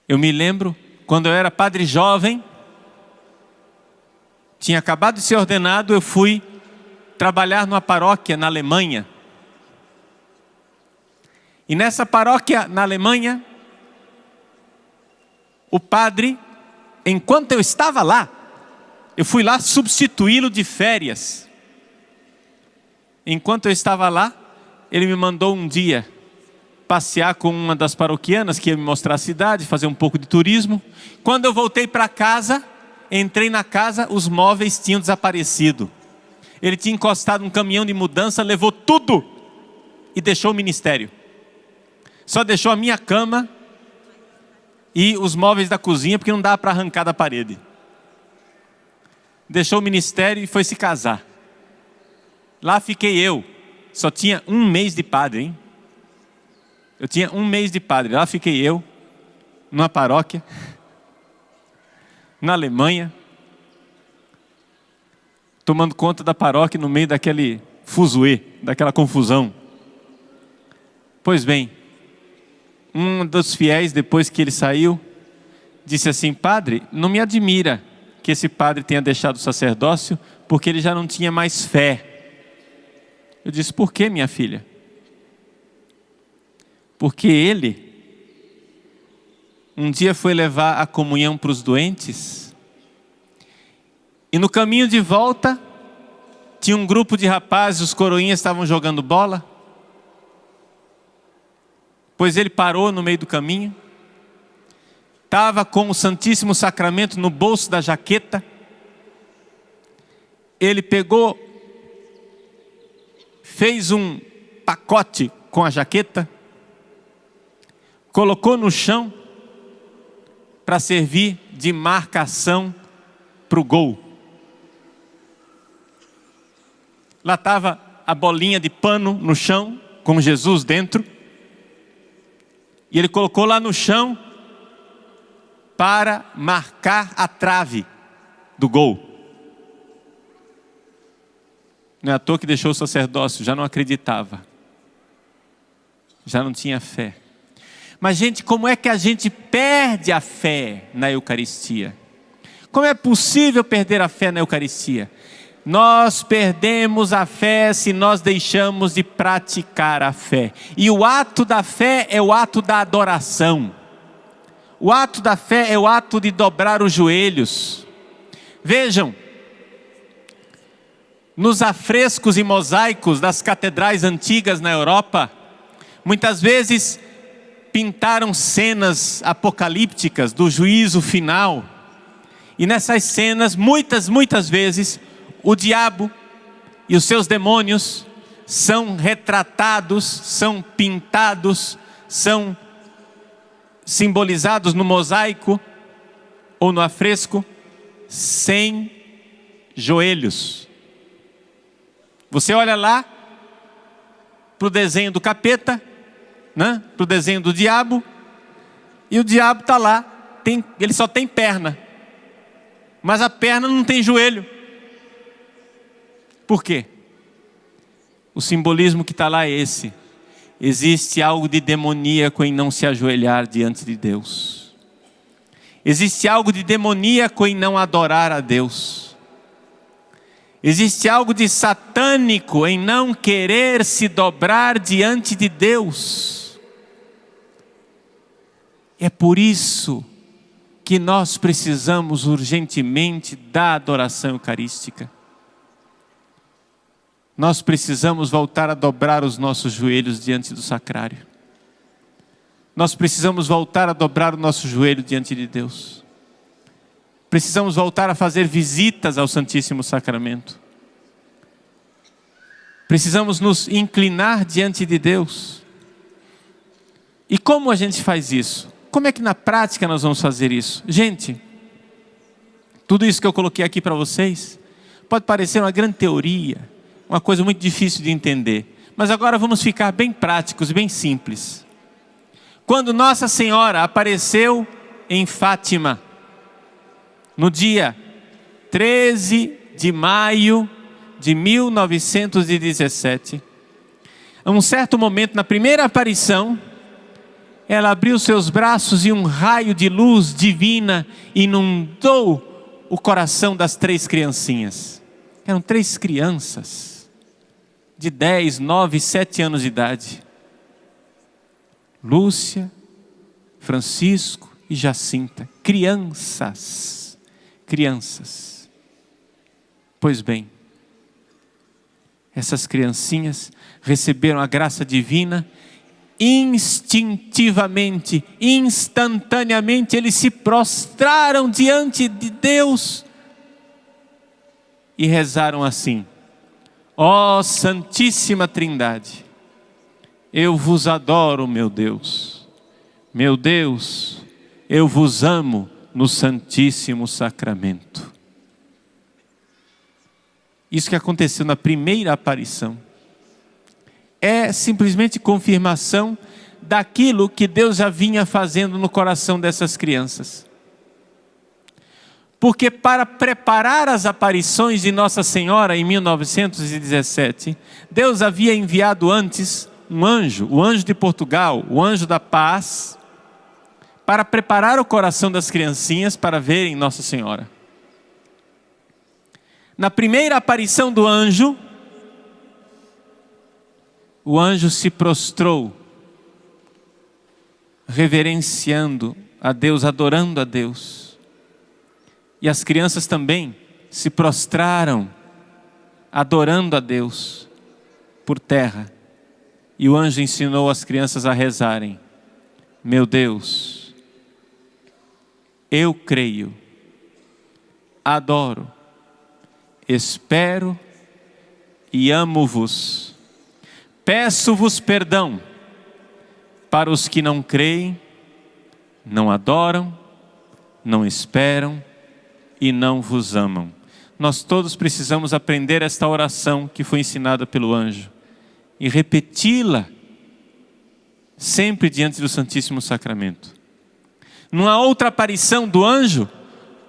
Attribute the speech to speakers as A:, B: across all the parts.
A: Eu me lembro, quando eu era padre jovem, tinha acabado de ser ordenado, eu fui trabalhar numa paróquia na Alemanha. E nessa paróquia na Alemanha, o padre, enquanto eu estava lá, eu fui lá substituí-lo de férias. Enquanto eu estava lá, ele me mandou um dia passear com uma das paroquianas que ia me mostrar a cidade, fazer um pouco de turismo. Quando eu voltei para casa, entrei na casa, os móveis tinham desaparecido. Ele tinha encostado um caminhão de mudança, levou tudo e deixou o ministério. Só deixou a minha cama e os móveis da cozinha, porque não dava para arrancar da parede. Deixou o ministério e foi se casar. Lá fiquei eu. Só tinha 1 mês de padre, hein? Eu tinha 1 mês de padre. Lá fiquei eu, numa paróquia, na Alemanha, tomando conta da paróquia no meio daquele fuzuê, daquela confusão. Pois bem, um dos fiéis, depois que ele saiu, disse assim: padre, não me admira que esse padre tenha deixado o sacerdócio, porque ele já não tinha mais fé. Eu disse: por quê, minha filha? Porque ele um dia foi levar a comunhão para os doentes, e no caminho de volta tinha um grupo de rapazes, os coroinhas estavam jogando bola, pois ele parou no meio do caminho, estava com o Santíssimo Sacramento no bolso da jaqueta. Ele pegou, fez um pacote com a jaqueta, colocou no chão para servir de marcação para o gol. Lá estava a bolinha de pano no chão, com Jesus dentro, e ele colocou lá no chão para marcar a trave do gol. Não é à toa que deixou o sacerdócio, já não acreditava, já não tinha fé. Mas gente, como é que a gente perde a fé na Eucaristia? Como é possível perder a fé na Eucaristia? Nós perdemos a fé se nós deixamos de praticar a fé. E o ato da fé é o ato da adoração. O ato da fé é o ato de dobrar os joelhos. Vejam, nos afrescos e mosaicos das catedrais antigas na Europa, muitas vezes pintaram cenas apocalípticas do juízo final. E nessas cenas, muitas vezes, o diabo e os seus demônios são retratados, são pintados, são simbolizados no mosaico ou no afresco, sem joelhos. Você olha lá para o desenho do capeta, né? Para o desenho do diabo, e o diabo está lá, ele só tem perna, mas a perna não tem joelho. Por quê? O simbolismo que está lá é esse: existe algo de demoníaco em não se ajoelhar diante de Deus. Existe algo de demoníaco em não adorar a Deus. Existe algo de satânico em não querer se dobrar diante de Deus. É por isso que nós precisamos urgentemente da adoração eucarística. Nós precisamos voltar a dobrar os nossos joelhos diante do sacrário. Nós precisamos voltar a dobrar o nosso joelho diante de Deus. Precisamos voltar a fazer visitas ao Santíssimo Sacramento. Precisamos nos inclinar diante de Deus. E como a gente faz isso? Como é que na prática nós vamos fazer isso? Gente, tudo isso que eu coloquei aqui para vocês pode parecer uma grande teoria, uma coisa muito difícil de entender. Mas agora vamos ficar bem práticos, bem simples. Quando Nossa Senhora apareceu em Fátima, no dia 13 de maio de 1917, a um certo momento, na primeira aparição, ela abriu seus braços e um raio de luz divina inundou o coração das 3 criancinhas. Eram 3 crianças de 10, 9, 7 anos de idade. Lúcia, Francisco e Jacinta. Crianças. Crianças. Pois bem, essas criancinhas receberam a graça divina. Instintivamente, instantaneamente, eles se prostraram diante de Deus e rezaram assim: ó Santíssima Trindade, eu vos adoro, meu Deus, eu vos amo no Santíssimo Sacramento. Isso que aconteceu na primeira aparição é simplesmente confirmação daquilo que Deus já vinha fazendo no coração dessas crianças. Porque para preparar as aparições de Nossa Senhora em 1917, Deus havia enviado antes um anjo, o anjo de Portugal, o anjo da paz, para preparar o coração das criancinhas para verem Nossa Senhora. Na primeira aparição do anjo, o anjo se prostrou, reverenciando a Deus, adorando a Deus. E as crianças também se prostraram, adorando a Deus, por terra. E o anjo ensinou as crianças a rezarem: meu Deus, eu creio, adoro, espero e amo-vos. Peço-vos perdão para os que não creem, não adoram, não esperam e não vos amam. Nós todos precisamos aprender esta oração que foi ensinada pelo anjo e repeti-la sempre diante do Santíssimo Sacramento. Numa outra aparição do anjo,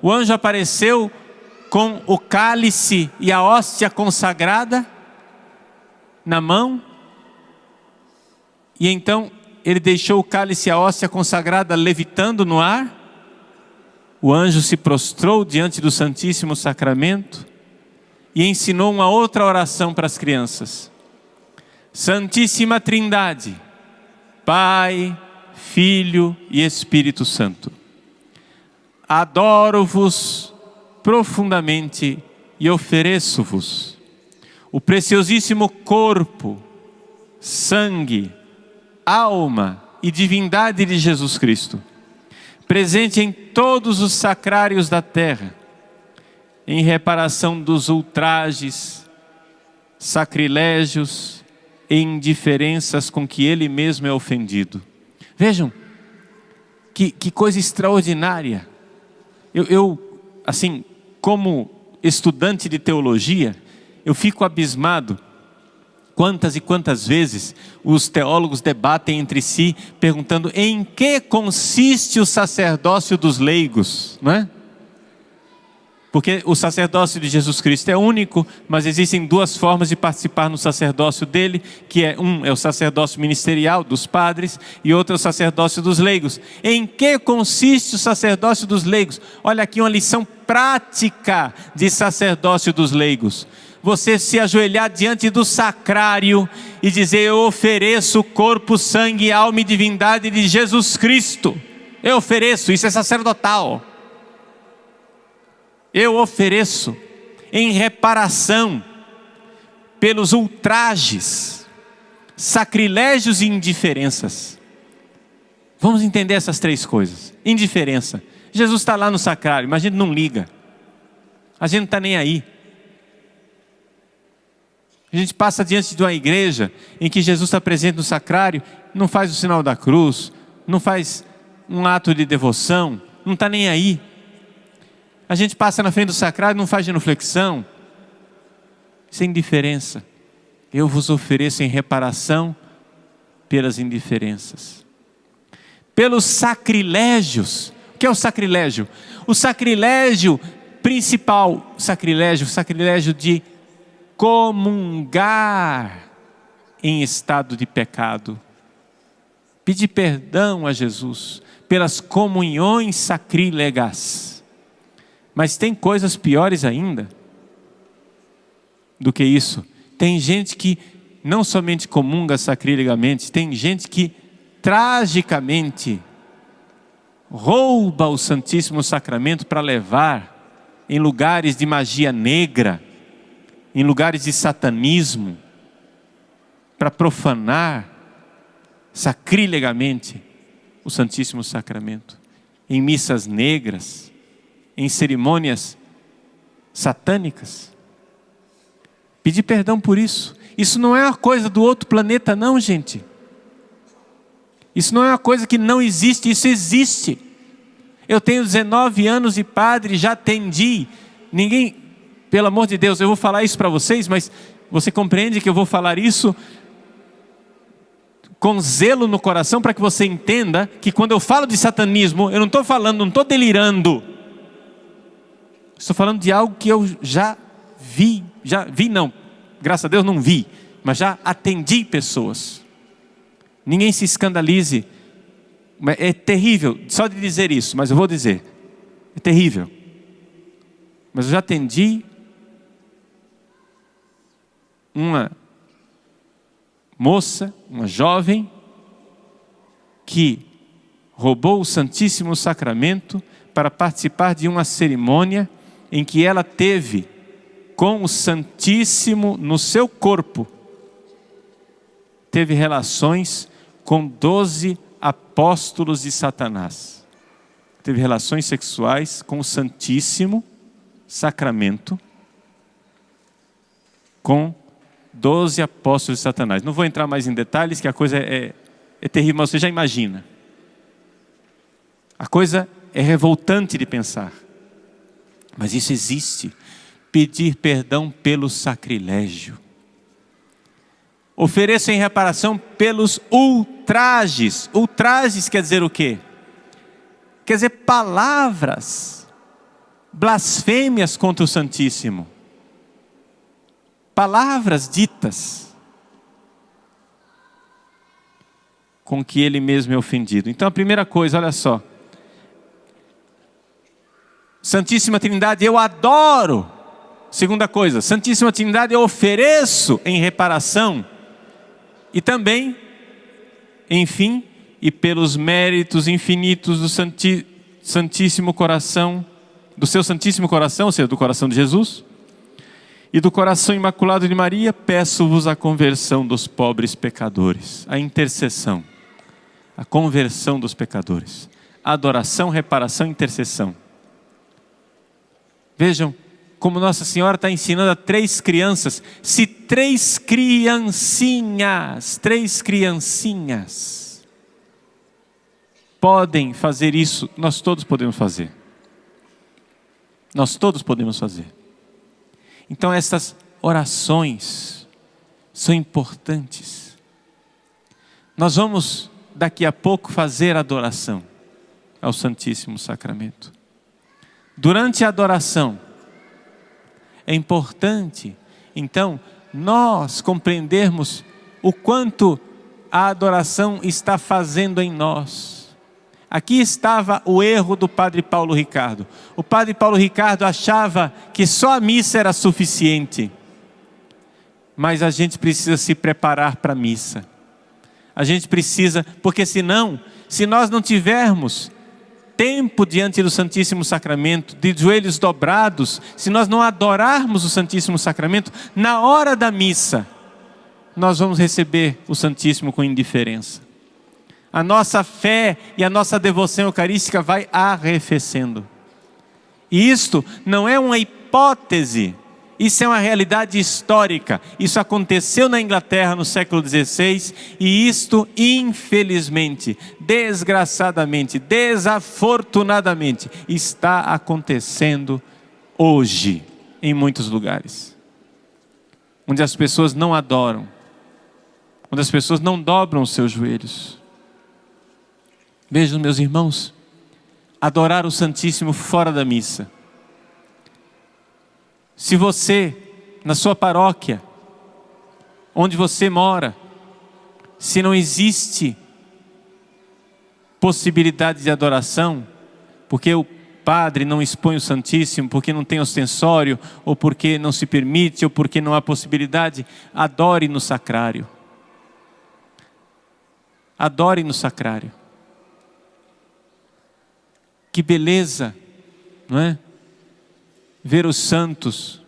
A: o anjo apareceu com o cálice e a hóstia consagrada na mão. E então ele deixou o cálice e a hóstia consagrada levitando no ar. O anjo se prostrou diante do Santíssimo Sacramento e ensinou uma outra oração para as crianças: Santíssima Trindade, Pai, Filho e Espírito Santo, adoro-vos profundamente e ofereço-vos o preciosíssimo corpo, sangue, alma e divindade de Jesus Cristo, presente em todos os sacrários da terra, em reparação dos ultrajes, sacrilégios e indiferenças com que Ele mesmo é ofendido. Vejam, que coisa extraordinária. Eu, assim, como estudante de teologia, eu fico abismado. Quantas e quantas vezes os teólogos debatem entre si, perguntando em que consiste o sacerdócio dos leigos, não é? Porque o sacerdócio de Jesus Cristo é único, mas existem 2 formas de participar no sacerdócio dele, que é o sacerdócio ministerial dos padres e outro é o sacerdócio dos leigos. Em que consiste o sacerdócio dos leigos? Olha aqui uma lição prática de sacerdócio dos leigos. Você se ajoelhar diante do sacrário e dizer: eu ofereço o corpo, sangue, alma e divindade de Jesus Cristo. Eu ofereço, isso é sacerdotal. Eu ofereço em reparação pelos ultrajes, sacrilégios e indiferenças. Vamos entender essas 3 coisas. Indiferença. Jesus está lá no sacrário, mas a gente não liga. A gente não está nem aí. A gente passa diante de uma igreja em que Jesus está presente no sacrário, não faz o sinal da cruz, não faz um ato de devoção, não está nem aí. A gente passa na frente do sacrário, não faz genuflexão. Isso é indiferença. Eu vos ofereço em reparação pelas indiferenças. Pelos sacrilégios. O que é o sacrilégio? O sacrilégio principal, sacrilégio de comungar em estado de pecado. Pedir perdão a Jesus pelas comunhões sacrílegas. Mas tem coisas piores ainda do que isso. Tem gente que não somente comunga sacrilegamente, tem gente que tragicamente rouba o Santíssimo Sacramento para levar em lugares de magia negra, em lugares de satanismo, para profanar sacrilegamente o Santíssimo Sacramento, em missas negras, em cerimônias satânicas. Pedir perdão por isso. Isso não é uma coisa do outro planeta não, gente. Isso não é uma coisa que não existe, isso existe. Eu tenho 19 anos de padre, já atendi. Ninguém, pelo amor de Deus, eu vou falar isso para vocês, mas você compreende que eu vou falar isso com zelo no coração, para que você entenda que quando eu falo de satanismo, eu não estou falando, não estou delirando. Estou falando de algo que eu já vi não, graças a Deus não vi, mas já atendi pessoas. Ninguém se escandalize, é terrível só de dizer isso, mas eu vou dizer, é terrível. Mas eu já atendi uma moça, uma jovem, que roubou o Santíssimo Sacramento para participar de uma cerimônia em que ela teve com o Santíssimo no seu corpo, teve relações com 12 apóstolos de Satanás. Teve relações sexuais com o Santíssimo Sacramento, com 12 apóstolos de Satanás. Não vou entrar mais em detalhes, que a coisa é terrível, mas você já imagina. A coisa é revoltante de pensar. Mas isso existe. Pedir perdão pelo sacrilégio. Ofereço em reparação pelos ultrajes. Ultrajes quer dizer o quê? Quer dizer palavras, blasfêmias contra o Santíssimo. Palavras ditas com que ele mesmo é ofendido. Então a primeira coisa, olha só. Santíssima Trindade eu adoro. Segunda coisa, Santíssima Trindade eu ofereço em reparação. E também, enfim, e pelos méritos infinitos do Santíssimo Coração, do seu Santíssimo Coração, ou seja, do coração de Jesus, e do coração imaculado de Maria, peço-vos a conversão dos pobres pecadores, a intercessão, a conversão dos pecadores, adoração, reparação e intercessão. Vejam como Nossa Senhora está ensinando a 3 crianças. Se 3 criancinhas podem fazer isso, nós todos podemos fazer. Nós todos podemos fazer. Então essas orações são importantes. Nós vamos daqui a pouco fazer adoração ao Santíssimo Sacramento. Durante a adoração, é importante, então, nós compreendermos o quanto a adoração está fazendo em nós. Aqui estava o erro do Padre Paulo Ricardo. O Padre Paulo Ricardo achava que só a missa era suficiente. Mas a gente precisa se preparar para a missa. A gente precisa, porque senão, se nós não tivermos tempo diante do Santíssimo Sacramento, de joelhos dobrados, se nós não adorarmos o Santíssimo Sacramento, na hora da missa, nós vamos receber o Santíssimo com indiferença. A nossa fé e a nossa devoção eucarística vai arrefecendo. E isto não é uma hipótese, isso é uma realidade histórica. Isso aconteceu na Inglaterra no século XVI e isto, infelizmente, desgraçadamente, desafortunadamente, está acontecendo hoje em muitos lugares. Onde as pessoas não adoram, onde as pessoas não dobram os seus joelhos. Vejam, meus irmãos, adorar o Santíssimo fora da missa. Se você, na sua paróquia, onde você mora, se não existe possibilidade de adoração, porque o padre não expõe o Santíssimo, porque não tem ostensório, ou porque não se permite, ou porque não há possibilidade, adore no sacrário. Adore no sacrário. Que beleza, não é? Ver os santos,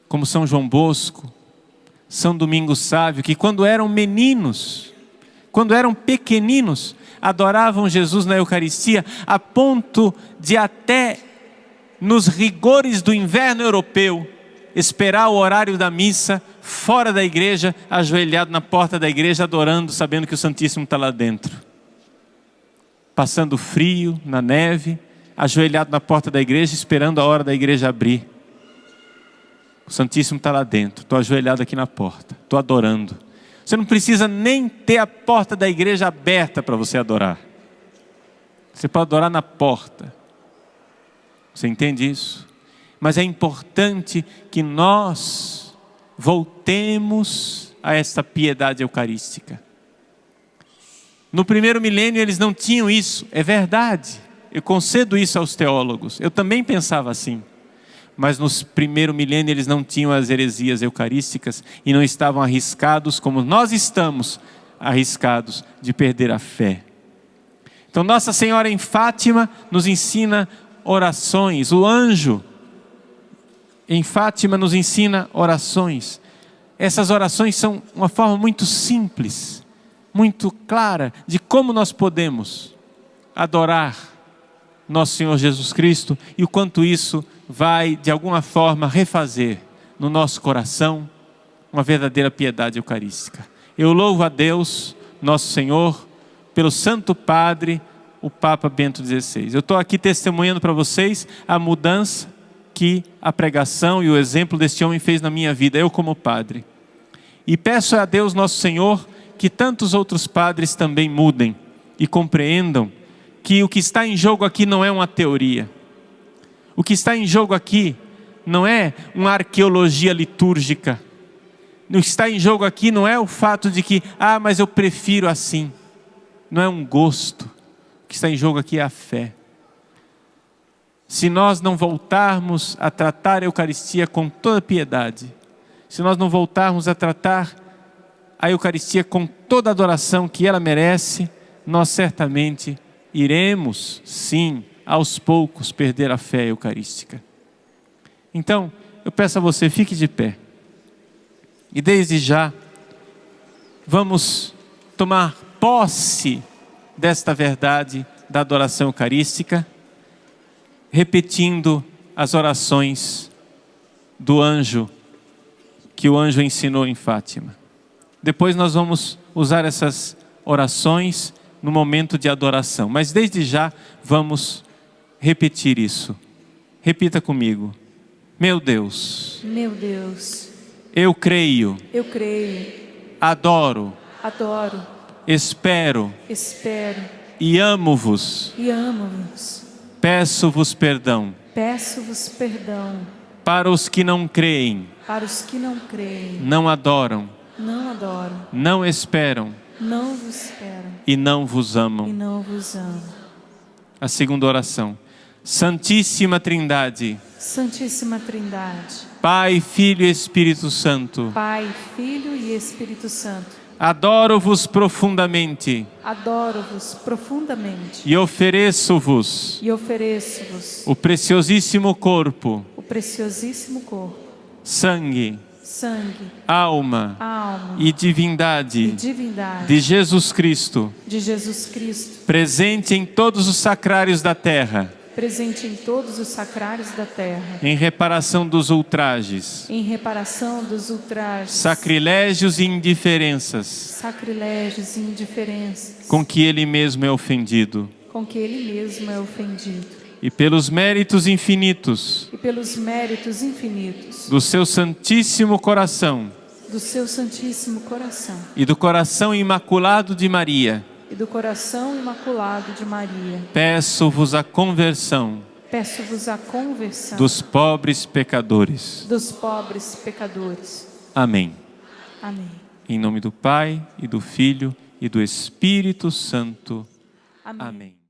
A: como São João Bosco, São Domingos Sávio, que quando eram meninos, quando eram pequeninos, adoravam Jesus na Eucaristia, a ponto de até nos rigores do inverno europeu, esperar o horário da missa, fora da igreja, ajoelhado na porta da igreja, adorando, sabendo que o Santíssimo está lá dentro. Passando frio, na neve, ajoelhado na porta da igreja, esperando a hora da igreja abrir. O Santíssimo está lá dentro, estou ajoelhado aqui na porta, estou adorando. Você não precisa nem ter a porta da igreja aberta para você adorar. Você pode adorar na porta. Você entende isso? Mas é importante que nós voltemos a esta piedade eucarística. No primeiro milênio eles não tinham isso, é verdade. Eu concedo isso aos teólogos. Eu também pensava assim. Mas no primeiro milênio eles não tinham as heresias eucarísticas e não estavam arriscados como nós estamos arriscados de perder a fé. Então Nossa Senhora em Fátima nos ensina orações. O anjo em Fátima nos ensina orações. Essas orações são uma forma muito simples, muito clara de como nós podemos adorar nosso Senhor Jesus Cristo e o quanto isso vai de alguma forma refazer no nosso coração uma verdadeira piedade eucarística. Eu louvo a Deus, nosso Senhor, pelo Santo Padre, o Papa Bento XVI. Eu estou aqui testemunhando para vocês a mudança que a pregação e o exemplo deste homem fez na minha vida, eu como padre. E peço a Deus, nosso Senhor, que tantos outros padres também mudem e compreendam que o que está em jogo aqui não é uma teoria. O que está em jogo aqui não é uma arqueologia litúrgica. O que está em jogo aqui não é o fato de que, mas eu prefiro assim. Não é um gosto. O que está em jogo aqui é a fé. Se nós não voltarmos a tratar a Eucaristia com toda piedade, se nós não voltarmos a tratar a Eucaristia com toda a adoração que ela merece, nós certamente iremos, sim, aos poucos perder a fé eucarística. Então, eu peço a você, fique de pé. E desde já, vamos tomar posse desta verdade da adoração eucarística, repetindo as orações do anjo, que o anjo ensinou em Fátima. Depois nós vamos usar essas orações no momento de adoração. Mas desde já, vamos repetir isso. Repita comigo. Meu Deus.
B: Meu Deus.
A: Eu creio.
B: Eu creio.
A: Adoro.
B: Adoro.
A: Espero.
B: Espero.
A: E amo-vos.
B: E amo-vos.
A: Peço-vos perdão.
B: Peço-vos perdão.
A: Para os que não creem.
B: Para os que não creem.
A: Não adoram.
B: Não adoram.
A: Não esperam.
B: Não vos esperam.
A: E não vos amam.
B: E não vos amam.
A: A segunda oração. Santíssima Trindade.
B: Santíssima Trindade.
A: Pai, Filho e Espírito Santo.
B: Pai, Filho e Espírito Santo.
A: Adoro-vos profundamente.
B: Adoro-vos profundamente.
A: E ofereço-vos.
B: E ofereço-vos
A: o preciosíssimo corpo.
B: o preciosíssimo corpo.
A: Sangue.
B: Sangue.
A: Alma.
B: Alma.
A: E divindade.
B: E divindade.
A: De Jesus Cristo.
B: De Jesus Cristo.
A: Presente em todos os sacrários da terra.
B: Presente em todos os sacrários da terra.
A: Em reparação dos ultrajes.
B: Em reparação dos ultrajes.
A: Sacrilégios e indiferenças.
B: Sacrilégios e indiferenças.
A: Com que ele mesmo é ofendido.
B: Com que ele mesmo é ofendido.
A: E pelos méritos infinitos.
B: E pelos méritos infinitos.
A: Do seu Santíssimo Coração.
B: Do seu Santíssimo Coração.
A: E do coração imaculado de Maria.
B: E do coração imaculado de Maria.
A: Peço-vos a conversão.
B: Peço-vos a conversão.
A: Dos pobres pecadores.
B: Dos pobres pecadores.
A: Amém.
B: Amém.
A: Em nome do Pai, e do Filho, e do Espírito Santo.
B: Amém.
A: Amém.